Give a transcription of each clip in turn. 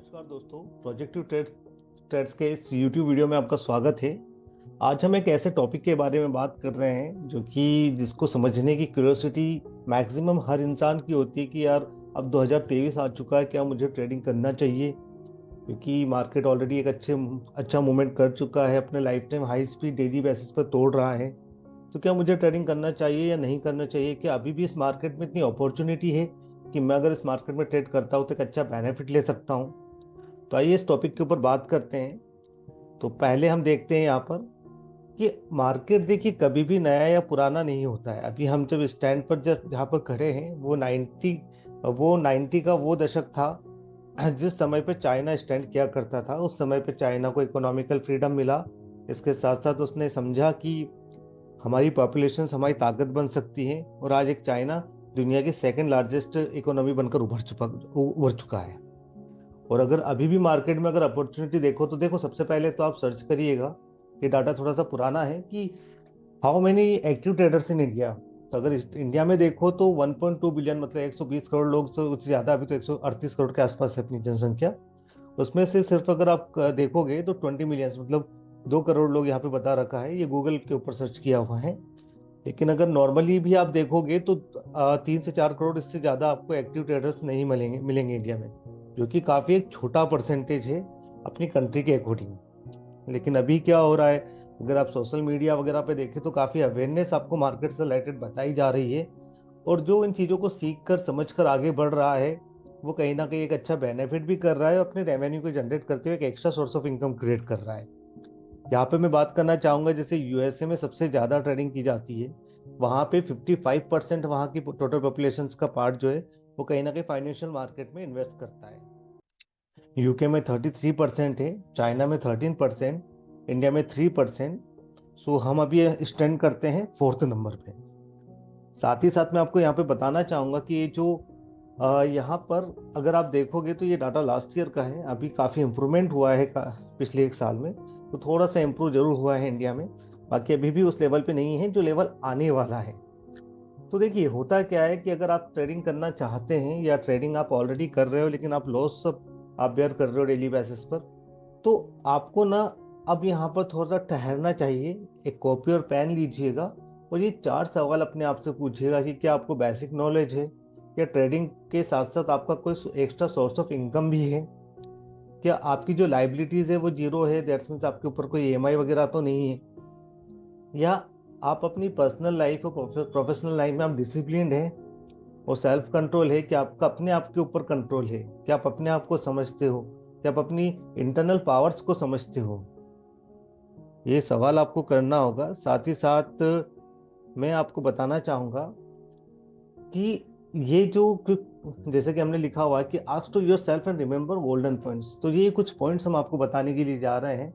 नमस्कार दोस्तों, projective trades के इस यूट्यूब वीडियो में आपका स्वागत है। आज हम एक ऐसे टॉपिक के बारे में बात कर रहे हैं जो कि जिसको समझने की क्यूरियोसिटी मैक्सिमम हर इंसान की होती है कि यार अब 2023 आ चुका है, क्या मुझे ट्रेडिंग करना चाहिए? क्योंकि मार्केट ऑलरेडी एक अच्छा मूवमेंट कर चुका है, अपने life time high speed daily basis पर तोड़ रहा है। तो क्या मुझे ट्रेडिंग करना चाहिए या नहीं करना चाहिए? क्या अभी भी इस मार्केट में इतनी अपॉर्चुनिटी है कि मैं अगर इस मार्केट में ट्रेड करता हूँ तो एक अच्छा बेनिफिट ले सकता हूँ? तो आइए इस टॉपिक के ऊपर बात करते हैं। तो पहले हम देखते हैं यहाँ पर कि मार्केट देखिए कभी भी नया या पुराना नहीं होता है। अभी हम जब स्टैंड पर जब जहाँ पर खड़े हैं वो 90 का वो दशक था जिस समय पे चाइना स्टैंड किया करता था। उस समय पे चाइना को इकोनॉमिकल फ्रीडम मिला। इसके साथ साथ उसने समझा कि हमारी पॉपुलेशन हमारी ताकत बन सकती है, और आज एक चाइना दुनिया की सेकंड लार्जेस्ट इकोनॉमी बनकर उभर चुका है। और अगर अभी भी मार्केट में अगर अपॉर्चुनिटी देखो तो देखो, सबसे पहले तो आप सर्च करिएगा, ये डाटा थोड़ा सा पुराना है, कि how many active traders in India. तो अगर इंडिया में देखो तो 1.2 बिलियन मतलब 120 करोड़ लोग से कुछ ज़्यादा, अभी तो 138 करोड़ के आसपास है अपनी जनसंख्या। उसमें से सिर्फ अगर आप देखोगे तो 20 मिलियन मतलब 2 करोड़ लोग यहाँ पे बता रखा है, ये गूगल के ऊपर सर्च किया हुआ है। लेकिन अगर नॉर्मली भी आप देखोगे तो 3 से 4 करोड़, इससे ज़्यादा आपको एक्टिव ट्रेडर्स नहीं मिलेंगे मिलेंगे इंडिया में, जो कि काफ़ी एक छोटा परसेंटेज है अपनी कंट्री के अकॉर्डिंग। लेकिन अभी क्या हो रहा है, अगर आप सोशल मीडिया वगैरह पे देखें तो काफ़ी अवेयरनेस आपको मार्केट से रिलेटेड बताई जा रही है। और जो इन चीज़ों को सीख कर समझ कर आगे बढ़ रहा है, वो कहीं ना कहीं एक अच्छा बेनिफिट भी कर रहा है, और अपने रेवेन्यू को जनरेट करते हुए एक extra source of income create कर रहा है। यहाँ पे मैं बात करना चाहूँगा, जैसे यूएसए में सबसे ज़्यादा ट्रेडिंग की जाती है। वहाँ पे 55% वहाँ की टोटल पॉपुलेशन का पार्ट जो है वो कहीं ना कहीं फाइनेंशियल मार्केट में इन्वेस्ट करता है। यूके में 33% है, चाइना में 13%, इंडिया में 3%। सो हम अभी स्टैंड करते हैं फोर्थ नंबर पे। साथ ही साथ मैं आपको यहाँ पे बताना चाहूँगा कि ये जो यहाँ पर अगर आप देखोगे तो ये डाटा लास्ट ईयर का है। अभी काफ़ी इम्प्रूवमेंट हुआ है पिछले एक साल में, तो थोड़ा सा इम्प्रूव जरूर हुआ है इंडिया में। बाकी अभी भी उस लेवल पे नहीं है जो लेवल आने वाला है। तो देखिए होता क्या है कि अगर आप ट्रेडिंग करना चाहते हैं या ट्रेडिंग आप ऑलरेडी कर रहे हो लेकिन आप लॉस आप बेयर कर रहे हो डेली बेसिस पर, तो आपको ना अब यहाँ पर थोड़ा सा ठहरना चाहिए। एक कॉपी और पेन लीजिएगा और ये 4 सवाल अपने आप से पूछिएगा कि क्या आपको बेसिक नॉलेज है, या ट्रेडिंग के साथ साथ आपका कोई एक्स्ट्रा सोर्स ऑफ इनकम भी है, क्या आपकी जो लाइबिलिटीज है वो जीरो है, दैट्स मीन्स आपके ऊपर कोई ईएमआई वगैरह तो नहीं है, या आप अपनी पर्सनल लाइफ और प्रोफेशनल लाइफ में आप डिसिप्लिन्ड हैं और सेल्फ कंट्रोल है, कि आपका अपने आप के ऊपर कंट्रोल है, कि आप अपने आप को समझते हो, कि आप अपनी इंटरनल पावर्स को समझते हो। ये सवाल आपको करना होगा। साथ ही साथ मैं आपको बताना चाहूँगा कि ये जैसे कि हमने लिखा हुआ है कि ask to yourself and remember golden points, तो ये कुछ पॉइंट्स हम आपको बताने के लिए जा रहे हैं,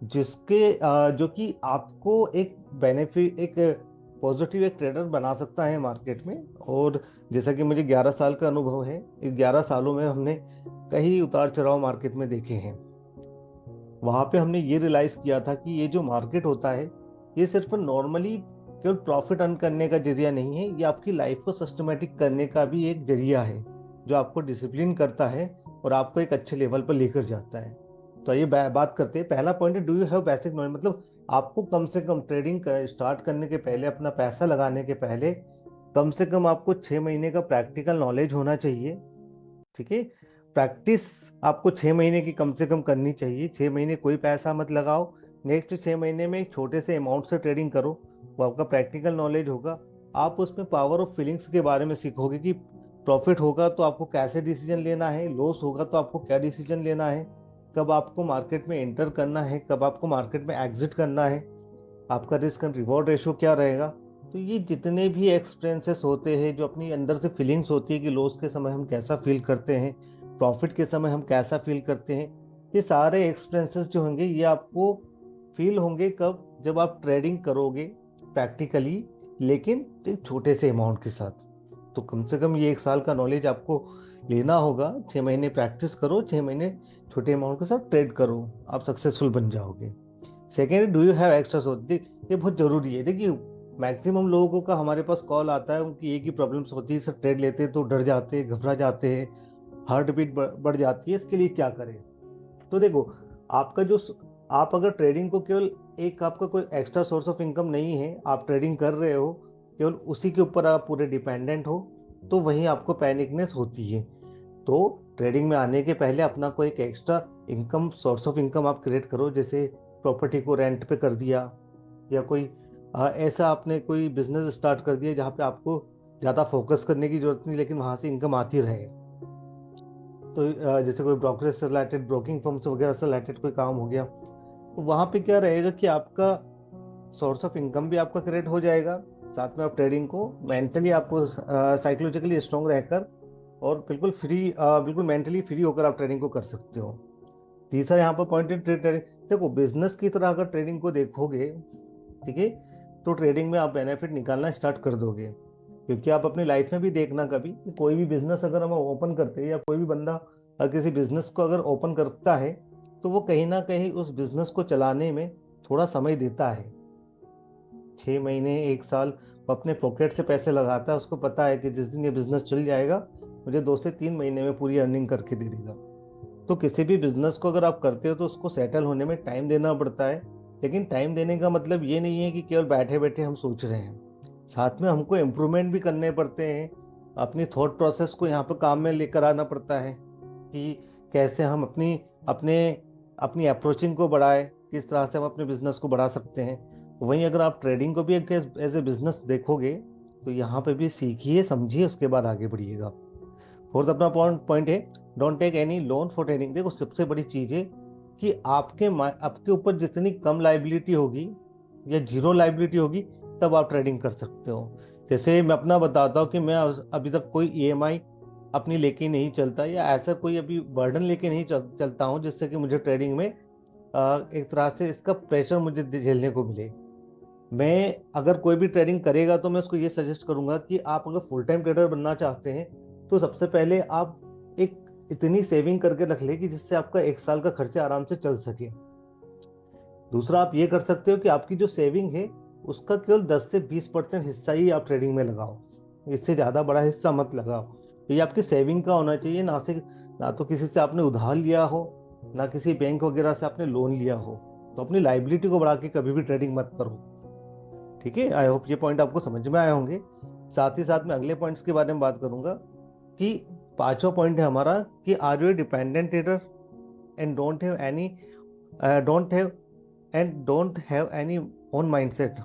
जो कि आपको एक बेनिफिट एक पॉजिटिव एक ट्रेडर बना सकता है मार्केट में। और जैसा कि मुझे 11 साल का अनुभव है, इस 11 सालों में हमने कई उतार चढ़ाव मार्केट में देखे हैं। वहां पे हमने ये रियलाइज किया था कि ये जो मार्केट होता है, ये सिर्फ नॉर्मली केवल प्रॉफिट अर्न करने का जरिया नहीं है, ये आपकी लाइफ को सिस्टमेटिक करने का भी एक जरिया है, जो आपको डिसिप्लिन करता है और आपको एक अच्छे लेवल पर लेकर जाता है। तो ये बात करते हैं। पहला पॉइंट है, do you have basic knowledge, मतलब आपको कम से कम ट्रेडिंग स्टार्ट करने के पहले, अपना पैसा लगाने के पहले कम से कम आपको 6 महीने का प्रैक्टिकल नॉलेज होना चाहिए। ठीक है, प्रैक्टिस आपको 6 महीने की कम से कम करनी चाहिए। 6 महीने कोई पैसा मत लगाओ, नेक्स्ट 6 महीने में एक छोटे से अमाउंट से ट्रेडिंग करो, वो आपका प्रैक्टिकल नॉलेज होगा। आप उसमें पावर ऑफ फीलिंग्स के बारे में सीखोगे कि प्रॉफिट होगा तो आपको कैसे डिसीजन लेना है, लॉस होगा तो आपको क्या डिसीजन लेना है, कब आपको मार्केट में एंटर करना है, कब आपको मार्केट में एग्जिट करना है, आपका रिस्क एंड रिवॉर्ड रेशो क्या रहेगा। तो ये जितने भी एक्सपीरियंसेस होते हैं, जो अपनी अंदर से फीलिंग्स होती है कि लॉस के समय हम कैसा फील करते हैं, प्रॉफिट के समय हम कैसा फील करते हैं, ये सारे एक्सपीरियंसेस जो होंगे ये आपको फील होंगे कब, जब आप ट्रेडिंग करोगे प्रैक्टिकली, लेकिन एक छोटे से अमाउंट के साथ। तो कम से कम ये 1 साल का नॉलेज आपको लेना होगा। 6 महीने प्रैक्टिस करो, 6 महीने छोटे अमाउंट के साथ ट्रेड करो, आप सक्सेसफुल बन जाओगे। Second, do you have extra source, ये बहुत जरूरी है। देखिए मैक्सिमम लोगों का हमारे पास कॉल आता है, उनकी एक ही प्रॉब्लम्स होती है, सर ट्रेड लेते हैं तो डर जाते हैं, घबरा जाते हैं, हार्ट बीट बढ़ जाती है, इसके लिए क्या करें। तो देखो, आपका जो आप अगर ट्रेडिंग को केवल एक आपका कोई एक्स्ट्रा सोर्स ऑफ इनकम नहीं है, आप ट्रेडिंग कर रहे हो, केवल उसी के ऊपर आप पूरे डिपेंडेंट हो, तो वहीं आपको पैनिकनेस होती है। तो ट्रेडिंग में आने के पहले अपना कोई एक extra income, source of income आप क्रिएट करो। जैसे प्रॉपर्टी को रेंट पे कर दिया, या कोई ऐसा आपने कोई बिजनेस स्टार्ट कर दिया जहाँ पे आपको ज़्यादा फोकस करने की जरूरत नहीं, लेकिन वहाँ से इनकम आती रहे। तो जैसे कोई ब्रोकरेज से रिलेटेड, ब्रोकिंग फर्म से वगैरह से रिलेटेड कोई काम हो गया, तो वहाँ पे क्या रहेगा कि आपका सोर्स ऑफ इनकम भी आपका क्रिएट हो जाएगा, साथ में आप ट्रेडिंग को मेंटली, आपको साइकोलॉजिकली स्ट्रॉन्ग रहकर और बिल्कुल मेंटली फ्री होकर आप ट्रेडिंग को कर सकते हो। तीसरा यहाँ पर पॉइंट है ट्रेडिंग। देखो, बिजनेस की तरह अगर ट्रेडिंग को देखोगे, ठीक है, तो ट्रेडिंग में आप बेनिफिट निकालना स्टार्ट कर दोगे। क्योंकि आप अपनी लाइफ में भी देखना कभी कि कोई भी बिजनेस अगर हम ओपन करते हैं, या कोई भी बंदा अगर किसी बिजनेस को अगर ओपन करता है, तो वो कहीं ना कहीं उस बिजनेस को चलाने में थोड़ा समय देता है। 6 महीने, 1 साल वो अपने पॉकेट से पैसे लगाता है। उसको पता है कि जिस दिन ये बिजनेस चल जाएगा, मुझे 2 से 3 महीने में पूरी अर्निंग करके दे देगा। तो किसी भी बिजनेस को अगर आप करते हो, तो उसको सेटल होने में टाइम देना पड़ता है। लेकिन टाइम देने का मतलब ये नहीं है कि केवल बैठे बैठे हम सोच रहे हैं, साथ में हमको इम्प्रूवमेंट भी करने पड़ते हैं। अपनी थॉट प्रोसेस को यहाँ पर काम में लेकर आना पड़ता है कि कैसे हम अपने अपनी अप्रोचिंग को बढ़ाए, किस तरह से हम अपने बिजनेस को बढ़ा सकते हैं। वहीं अगर आप ट्रेडिंग को भी एक एज ए बिजनेस देखोगे, तो यहाँ पे भी सीखिए, समझिए, उसके बाद आगे बढ़िएगा। फोर्थ अपना पॉइंट है, don't take any loan for trading. देखो, सबसे बड़ी चीज़ है कि आपके ऊपर जितनी कम लाइबिलिटी होगी या जीरो लाइबिलिटी होगी, तब आप ट्रेडिंग कर सकते हो। जैसे मैं अपना बताता हूँ कि मैं अभी तक कोई ईएमआई अपनी लेके नहीं चलता, या ऐसा कोई अभी बर्डन लेके नहीं चलता हूँ जिससे कि मुझे ट्रेडिंग में एक तरह से इसका प्रेशर मुझे झेलने को मिले। मैं अगर कोई भी ट्रेडिंग करेगा, तो मैं उसको ये सजेस्ट करूंगा कि आप अगर फुल टाइम ट्रेडर बनना चाहते हैं, तो सबसे पहले आप एक इतनी सेविंग करके रख ले कि जिससे आपका 1 साल का खर्चा आराम से चल सके। दूसरा, आप ये कर सकते हो कि आपकी जो सेविंग है, उसका केवल 10 से 20% हिस्सा ही आप ट्रेडिंग में लगाओ। इससे ज़्यादा बड़ा हिस्सा मत लगाओ। ये आपकी सेविंग का होना चाहिए, ना तो किसी से आपने उधार लिया हो, ना किसी बैंक वगैरह से आपने लोन लिया हो। तो अपनी लाइबिलिटी को बढ़ा के कभी भी ट्रेडिंग मत करो। ठीक है, आई होप ये पॉइंट आपको समझ में आए होंगे। साथ ही साथ मैं अगले पॉइंट्स के बारे में बात करूंगा कि पांचवा पॉइंट है हमारा कि are you dependent trader and don't have any own mindset.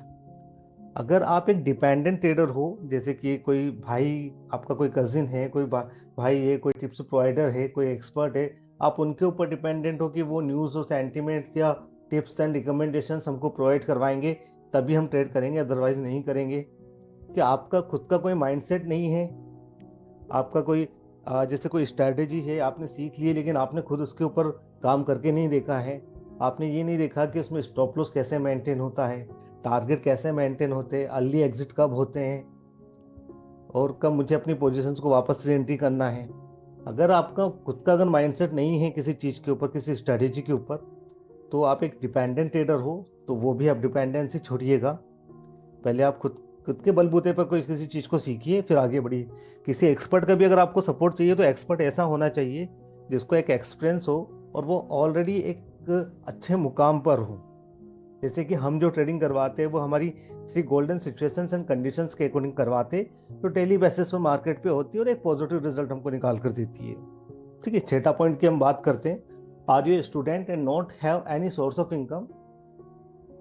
अगर आप एक डिपेंडेंट ट्रेडर हो, जैसे कि कोई भाई, आपका कोई कजिन है, कोई भाई है, कोई टिप्स प्रोवाइडर है, कोई एक्सपर्ट है, आप उनके ऊपर डिपेंडेंट हो कि वो न्यूज़ और सेंटीमेंट्स या टिप्स एंड रिकमेंडेशन हमको प्रोवाइड करवाएंगे, तभी हम ट्रेड करेंगे, अदरवाइज नहीं करेंगे। कि आपका खुद का कोई माइंडसेट नहीं है, आपका कोई जैसे कोई स्ट्रैटेजी है आपने सीख ली है, लेकिन आपने खुद उसके ऊपर काम करके नहीं देखा है। आपने ये नहीं देखा कि उसमें स्टॉप लॉस कैसे मेंटेन होता है, टारगेट कैसे मेंटेन होते हैं, अर्ली एग्जिट कब होते हैं, और कब मुझे अपनी पोजीशंस को वापस री एंट्री करना है। अगर आपका खुद का अगर माइंडसेट नहीं है किसी चीज़ के ऊपर, किसी स्ट्रैटेजी के ऊपर, तो आप एक डिपेंडेंट ट्रेडर हो। तो वो भी आप डिपेंडेंसी छोड़िएगा। पहले आप खुद खुद के बलबूते पर कोई किसी चीज़ को सीखिए, फिर आगे बढ़िए। किसी एक्सपर्ट का भी अगर आपको सपोर्ट चाहिए, तो एक्सपर्ट ऐसा होना चाहिए जिसको एक एक्सपीरियंस हो और वो ऑलरेडी एक अच्छे मुकाम पर हो। जैसे कि हम जो ट्रेडिंग करवाते हैं, वो हमारी 3 गोल्डन सिचुएशंस एंड कंडीशंस के अकॉर्डिंग करवाते, जो डेली बेसिस पर मार्केट पे होती है और एक पॉजिटिव रिजल्ट हमको निकाल कर देती है। ठीक है, छठा पॉइंट की हम बात करते हैं, are you student and not have any source of income.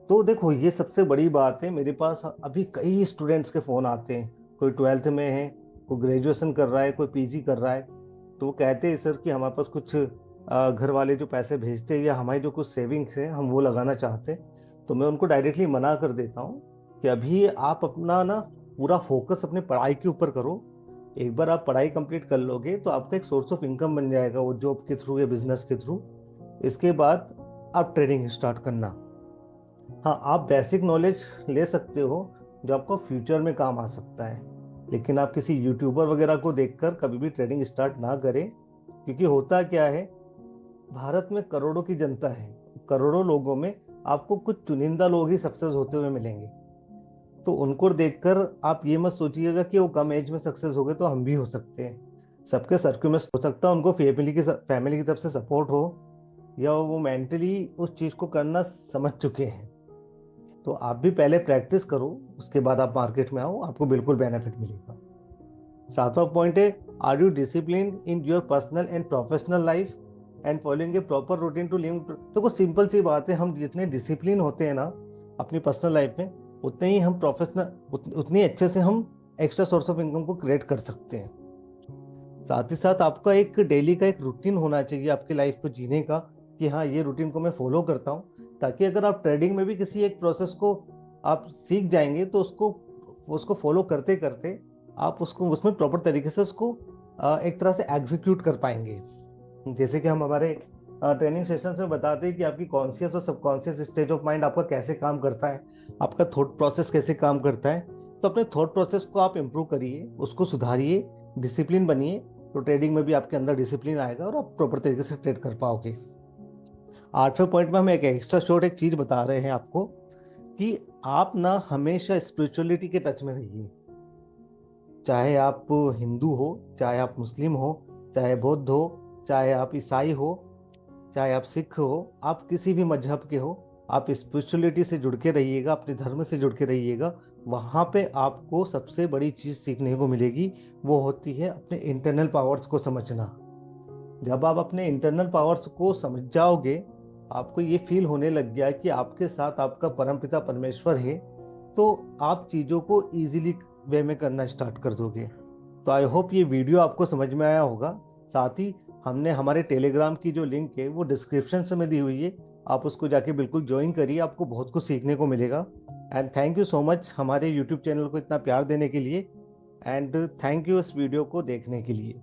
तो देखो, ये सबसे बड़ी बात है। मेरे पास अभी कई स्टूडेंट्स के फ़ोन आते हैं, कोई 12th में है, कोई ग्रेजुएशन कर रहा है, कोई पीजी कर रहा है। तो वो कहते हैं सर कि हमारे पास कुछ घर वाले जो पैसे भेजते हैं, या हमारी जो कुछ सेविंग्स है, हम वो लगाना चाहते हैं। तो मैं उनको डायरेक्टली मना कर देता हूँ कि अभी आप अपना ना पूरा फोकस अपने पढ़ाई के ऊपर करो। एक बार आप पढ़ाई कंप्लीट कर लोगे, तो आपका एक सोर्स ऑफ इनकम बन जाएगा, वो जॉब के थ्रू या बिजनेस के थ्रू। इसके बाद आप ट्रेडिंग स्टार्ट करना। हाँ, आप बेसिक नॉलेज ले सकते हो जो आपको फ्यूचर में काम आ सकता है, लेकिन आप किसी यूट्यूबर वगैरह को देखकर कभी भी ट्रेडिंग स्टार्ट ना करें। क्योंकि होता क्या है, भारत में करोड़ों की जनता है, करोड़ों लोगों में आपको कुछ चुनिंदा लोग ही सक्सेस होते हुए मिलेंगे। तो उनको देखकर आप ये मत सोचिएगा कि वो कम एज में सक्सेस हो गए तो हम भी हो सकते हैं। सबके सर्क्यूमेंट हो सकता है उनको फैमिली की तरफ से सपोर्ट हो, या वो मेंटली उस चीज़ को करना समझ चुके हैं। तो आप भी पहले प्रैक्टिस करो, उसके बाद आप मार्केट में आओ, आपको बिल्कुल बेनिफिट मिलेगा। सातवां पॉइंट है, are you discipline in your personal and professional life and following a proper routine to live. तो कुछ सिंपल सी बात है, हम जितने डिसिप्लिन होते हैं ना अपनी पर्सनल लाइफ में, उतने ही हम उतनी अच्छे से हम एक्स्ट्रा सोर्स ऑफ इनकम को क्रिएट कर सकते हैं। साथ ही साथ आपका एक डेली का एक रूटीन होना चाहिए आपकी लाइफ को जीने का, कि हाँ ये रूटीन को मैं फॉलो करता हूँ, ताकि अगर आप ट्रेडिंग में भी किसी एक प्रोसेस को आप सीख जाएंगे तो उसको फॉलो करते करते आप उसको उसमें प्रॉपर तरीके से उसको एक तरह से एग्जीक्यूट कर पाएंगे। जैसे कि हम हमारे ट्रेनिंग सेशंस में बताते हैं कि आपकी कॉन्शियस और सबकॉन्शियस स्टेज ऑफ माइंड आपका कैसे काम करता है, आपका थॉट प्रोसेस कैसे काम करता है। तो अपने थॉट प्रोसेस को आप इम्प्रूव करिए, उसको सुधारिए, डिसिप्लिन बनिए, तो ट्रेडिंग में भी आपके अंदर डिसिप्लिन आएगा और आप प्रॉपर तरीके से ट्रेड कर पाओगे। आठवें पॉइंट में हम एक एक्स्ट्रा शॉर्ट एक चीज बता रहे हैं आपको, कि आप ना हमेशा स्पिरिचुअलिटी के टच में रहिए। चाहे आप हिंदू हो, चाहे आप मुस्लिम हो, चाहे बौद्ध हो, चाहे आप ईसाई हो, चाहे आप सिख हो, आप किसी भी मजहब के हो, आप स्पिरिचुअलिटी से जुड़ के रहिएगा, अपने धर्म से जुड़ के रहिएगा। वहाँ पे आपको सबसे बड़ी चीज़ सीखने को मिलेगी, वो होती है अपने इंटरनल पावर्स को समझना। जब आप अपने इंटरनल पावर्स को समझ जाओगे, आपको ये फील होने लग गया कि आपके साथ आपका परमपिता परमेश्वर है, तो आप चीज़ों को इजीली वे में करना स्टार्ट कर दोगे। तो आई होप ये वीडियो आपको समझ में आया होगा। साथ ही हमने हमारे टेलीग्राम की जो लिंक है वो डिस्क्रिप्शन से में दी हुई है, आप उसको जाके बिल्कुल ज्वाइन करिए, आपको बहुत कुछ सीखने को मिलेगा। And thank you so much हमारे यूट्यूब चैनल को इतना प्यार देने के लिए, एंड थैंक यू इस वीडियो को देखने के लिए।